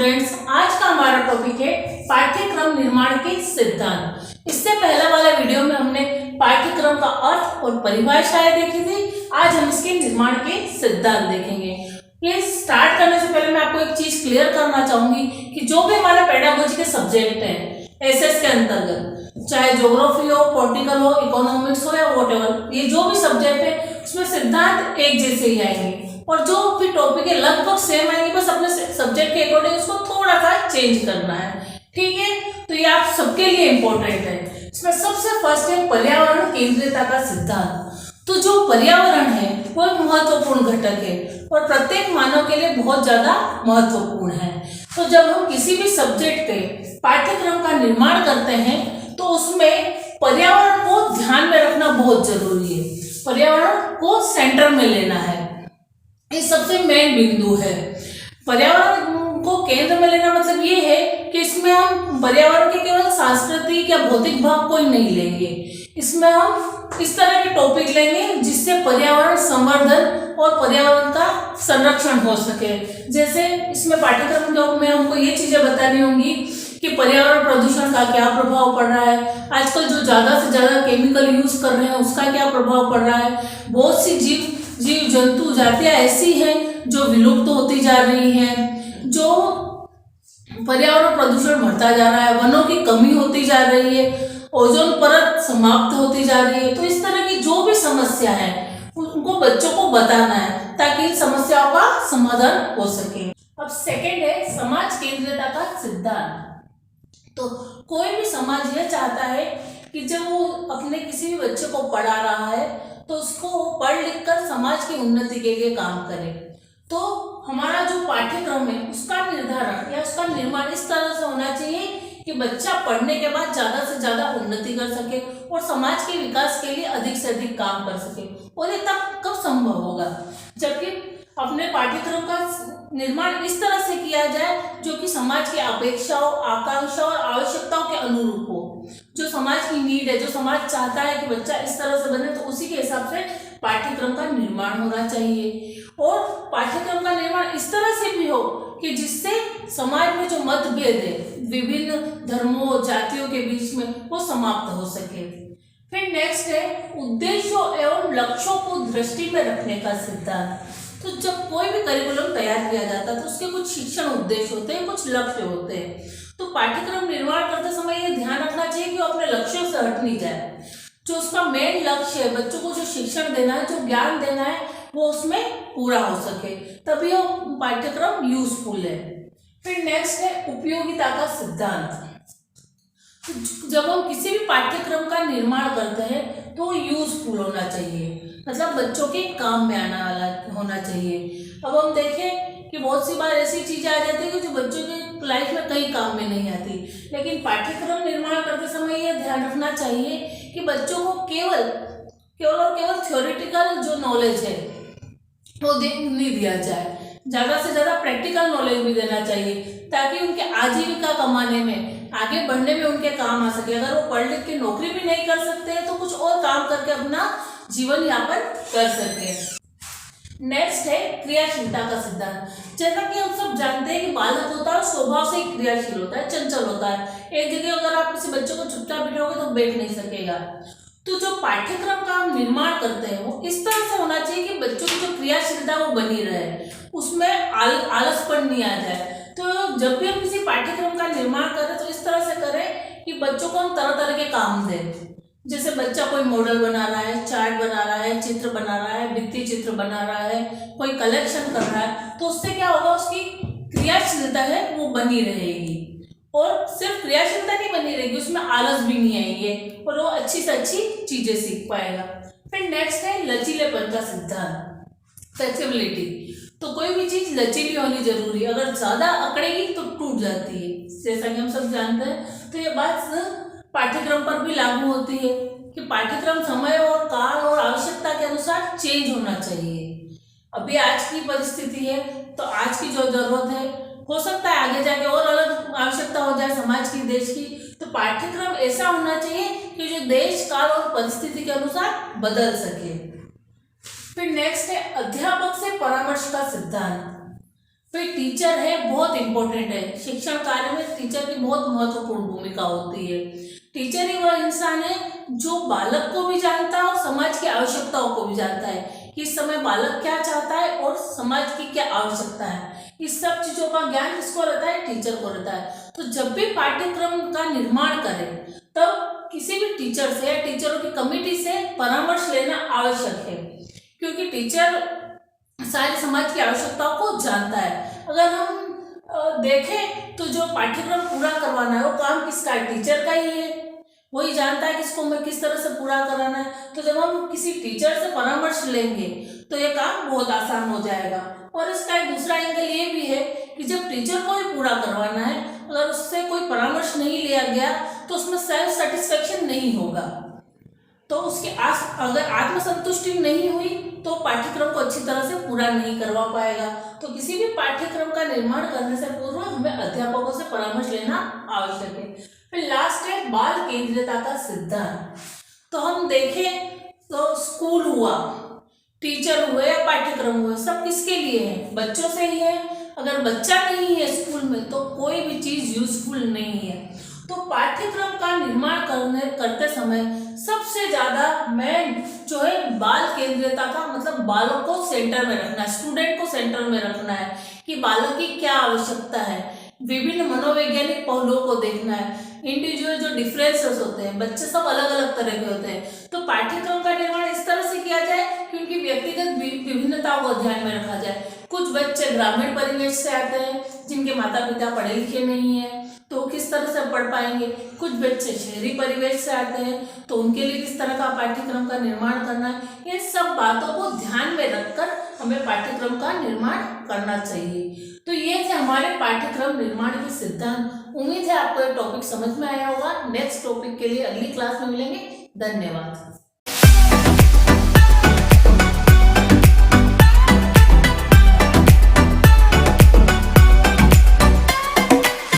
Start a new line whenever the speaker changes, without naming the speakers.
Students, आज का हमारा टॉपिक है पाठ्यक्रम निर्माण के सिद्धांत। इससे पहले वाले वीडियो में हमने पाठ्यक्रम का अर्थ और परिभाषाएं देखी थी। आज हम इसके निर्माण के सिद्धांत देखेंगे। ये स्टार्ट करने से पहले मैं आपको एक चीज क्लियर करना चाहूंगी कि जो भी हमारा पेडागोजी के सब्जेक्ट है एसएस के अंतर्गत, चाहे ज्योग्राफी हो, पॉलिटिकल हो, इकोनॉमिक्स हो या व्हाटएवर, ये जो भी सब्जेक्ट है उसमें सिद्धांत एक जैसे ही आएंगे और जो भी टॉपिक है लगभग सेम आएंगे, बस अपने सब्जेक्ट के अकॉर्डिंग उसको थोड़ा सा चेंज करना है। ठीक है, तो ये आप सबके लिए इंपॉर्टेंट है। इसमें सबसे फर्स्ट है पर्यावरण केंद्रीयता का सिद्धांत। तो जो पर्यावरण है वो एक महत्वपूर्ण घटक है और प्रत्येक मानव के लिए बहुत ज्यादा महत्वपूर्ण है। तो जब हम किसी भी सब्जेक्ट पे पाठ्यक्रम का निर्माण करते हैं तो उसमें पर्यावरण को ध्यान में रखना बहुत जरूरी है। पर्यावरण को सेंटर में लेना है, ये सबसे मेन बिंदु है। पर्यावरण को केंद्र में लेना मतलब ये है कि इसमें हम पर्यावरण के केवल सांस्कृतिक या भौतिक भाग को ही नहीं लेंगे, इसमें हम इस तरह के टॉपिक लेंगे जिससे पर्यावरण संवर्धन और पर्यावरण का संरक्षण हो सके। जैसे इसमें पाठ्यक्रम में हमको ये चीजें बतानी होंगी कि पर्यावरण प्रदूषण का क्या प्रभाव पड़ रहा है, आजकल जो ज्यादा से ज्यादा केमिकल यूज कर रहे हैं उसका क्या प्रभाव पड़ रहा है। बहुत सी जीव जंतु जातियां ऐसी हैं जो विलुप्त होती जा रही हैं, जो पर्यावरण प्रदूषण बढ़ता जा रहा है, वनों की कमी होती जा रही है, ओजोन परत समाप्त होती जा रही है। तो इस तरह की जो भी समस्या है उनको बच्चों को बताना है ताकि इन समस्याओं का समाधान हो सके। अब सेकंड है समाज केंद्रीयता का सिद्धांत। तो कोई भी समाज यह चाहता है कि जब वो अपने किसी भी बच्चे को पढ़ा रहा है तो उसको पढ़ लिख कर समाज की उन्नति के लिए काम करे। तो हमारा जो पाठ्यक्रम है उसका निर्धारण या उसका निर्माण इस तरह से होना चाहिए कि बच्चा पढ़ने के बाद ज्यादा से ज्यादा उन्नति कर सके और समाज के विकास के लिए अधिक से अधिक काम कर सके। और ये तब कब संभव होगा जबकि अपने पाठ्यक्रम का निर्माण इस तरह से किया जाए जो कि समाज की अपेक्षाओं, आकांक्षाओं और आवश्यकताओं के अनुरूप हो। जो समाज की नीड है, जो समाज चाहता है कि बच्चा इस तरह से बने, तो उसी के हिसाब से पाठ्यक्रम का निर्माण होना चाहिए। और पाठ्यक्रम का निर्माण इस तरह से भी हो कि जिससे समाज में जो मतभेद है विभिन्न धर्मों जातियों के बीच में वो समाप्त हो सके। फिर नेक्स्ट है उद्देश्यों एवं लक्ष्यों को दृष्टि में रखने का सिद्धांत। तो जब कोई भी करिकुलम तैयार किया जाता है तो उसके कुछ शिक्षण उद्देश्य होते हैं, कुछ लक्ष्य होते हैं। तो पाठ्यक्रम निर्माण करते समय ये ध्यान रखना चाहिए कि वो अपने लक्ष्यों से हट नहीं जाए। जो उसका मेन लक्ष्य है, बच्चों को जो शिक्षण देना है, जो ज्ञान देना है, वो उसमें पूरा हो सके, तभी वो पाठ्यक्रम यूजफुल है। फिर नेक्स्ट है उपयोगिता का सिद्धांत। जब हम किसी भी पाठ्यक्रम का निर्माण करते हैं तो यूजफुल होना चाहिए, मतलब बच्चों के काम में आने वाला होना चाहिए। अब हम देखें कि बहुत सी बार ऐसी चीजें आ जाती है कि जो बच्चों के लाइफ में कई काम में नहीं आती, लेकिन पाठ्यक्रम निर्माण करते समय यह ध्यान रखना चाहिए कि बच्चों को केवल और केवल थ्योरेटिकल जो नॉलेज है वो नहीं दिया जाए, ज्यादा से ज्यादा प्रैक्टिकल नॉलेज भी देना चाहिए ताकि उनके आजीविका कमाने में, आगे बढ़ने में उनके काम आ सके। अगर वो पढ़ लिख के नौकरी भी नहीं कर सकते हैं तो कुछ और काम करके अपना जीवन यापन कर सके। नेक्स्ट है क्रियाशीलता का सिद्धांत। जैसा कि हम सब जानते हैं कि बालक होता है स्वभाव से ही क्रियाशील होता है, चंचल होता है। एक जगह अगर आप किसी बच्चे को चुपचाप बिठाओगे तो बैठ नहीं सकेगा। तो जो पाठ्यक्रम का हम निर्माण करते हैं वो इस तरह से होना चाहिए कि बच्चों की जो क्रियाशीलता वो बनी रहे, उसमें आलसपन नहीं आ जाए। तो जब भी हम किसी पाठ्यक्रम का निर्माण करें तो इस तरह से करें कि बच्चों को हम तरह तरह के काम दें। जैसे बच्चा कोई मॉडल बना रहा है, चार्ट बना रहा है, चित्र बना रहा है, भित्ति चित्र बना रहा है, कोई कलेक्शन कर रहा है, तो उससे क्या होगा, उसकी क्रियाशीलता है वो बनी रहेगी। और सिर्फ क्रियाशीलता नहीं बनी रहेगी, उसमें आलस भी नहीं आएंगे और वो अच्छी से अच्छी चीजें सीख पाएगा। फिर नेक्स्ट है लचीलेपन का सिद्धांत, फ्लेक्सिबिलिटी। तो कोई भी चीज लचीली होनी जरूरी है, अगर ज्यादा अकड़ेगी तो टूट जाती है, जैसा कि हम सब जानते हैं। तो ये बात पाठ्यक्रम पर भी लागू होती है कि पाठ्यक्रम समय और काल और आवश्यकता के अनुसार चेंज होना चाहिए। अभी आज की परिस्थिति है तो आज की जो जरूरत है, हो सकता है आगे जाके और अलग आवश्यकता हो जाए समाज की, देश की। तो पाठ्यक्रम ऐसा होना चाहिए कि जो देश काल और परिस्थिति के अनुसार बदल सके। फिर नेक्स्ट है अध्यापक से परामर्श का सिद्धांत। फिर टीचर है, बहुत इंपॉर्टेंट है। शिक्षण कार्य में टीचर की बहुत महत्वपूर्ण भूमिका होती है। टीचर ही वह इंसान है जो बालक को भी जानता है और समाज की आवश्यकताओं को भी जानता है कि इस समय बालक क्या चाहता है और समाज की क्या आवश्यकता है। इस सब चीजों का ज्ञान किसको रहता है? टीचर को रहता है। तो जब भी पाठ्यक्रम का निर्माण करें तब किसी भी टीचर से या टीचरों की कमेटी से परामर्श लेना आवश्यक है, क्योंकि टीचर सारे समाज की आवश्यकताओं को जानता है। अगर हम देखें तो जो पाठ्यक्रम पूरा करवाना है वो काम किसका है? टीचर का ही है। वही जानता है कि इसको हमें किस तरह से पूरा कराना है। तो जब हम किसी टीचर से परामर्श लेंगे तो ये काम बहुत आसान हो जाएगा। और इसका एक दूसरा एंगल ये भी है कि जब टीचर को ही पूरा करवाना है, अगर उससे कोई परामर्श नहीं लिया गया तो उसमें सेल्फ सेटिस्फेक्शन नहीं होगा। तो उसके अगर आत्मसंतुष्टि नहीं हुई तो पाठ्यक्रम को अच्छी तरह से पूरा नहीं करवा पाएगा। तो किसी भी पाठ्यक्रम का निर्माण करने से पूर्व हमें अध्यापकों से परामर्श लेना आवश्यक है। फिर लास्ट है बाल केंद्रितता का सिद्धांत। तो हम देखें तो स्कूल हुआ, टीचर हुए या पाठ्यक्रम हुए, सब किसके लिए है? बच्चों से ही है। अगर बच्चा नहीं है स्कूल में तो कोई भी चीज यूजफुल नहीं है। तो पाठ्यक्रम का निर्माण करते समय सबसे ज्यादा मेन जो है बाल केंद्रितता का, मतलब बालक को सेंटर में रखना है, स्टूडेंट को सेंटर में रखना है कि बालक की क्या आवश्यकता है। विभिन्न मनोवैज्ञानिक पहलुओं को देखना है। इंडिविजुअल जो डिफरेंसेस होते हैं, बच्चे सब अलग अलग तरह के होते हैं। तो पाठ्यक्रम का निर्माण इस तरह से किया जाए कि उनकी व्यक्तिगत विभिन्नताओं को ध्यान में रखा जाए। कुछ बच्चे ग्रामीण परिवेश से आते हैं जिनके माता पिता पढ़े लिखे नहीं है, तो किस तरह से पढ़ पाएंगे। कुछ बच्चे शहरी परिवेश से आते हैं तो उनके लिए किस तरह का पाठ्यक्रम का निर्माण करना है। ये सब बातों को ध्यान में रखकर हमें पाठ्यक्रम का निर्माण करना चाहिए। तो ये थे हमारे पाठ्यक्रम निर्माण के सिद्धांत। उम्मीद है आपको ये टॉपिक समझ में आया होगा। नेक्स्ट टॉपिक के लिए अगली क्लास में मिलेंगे। धन्यवाद।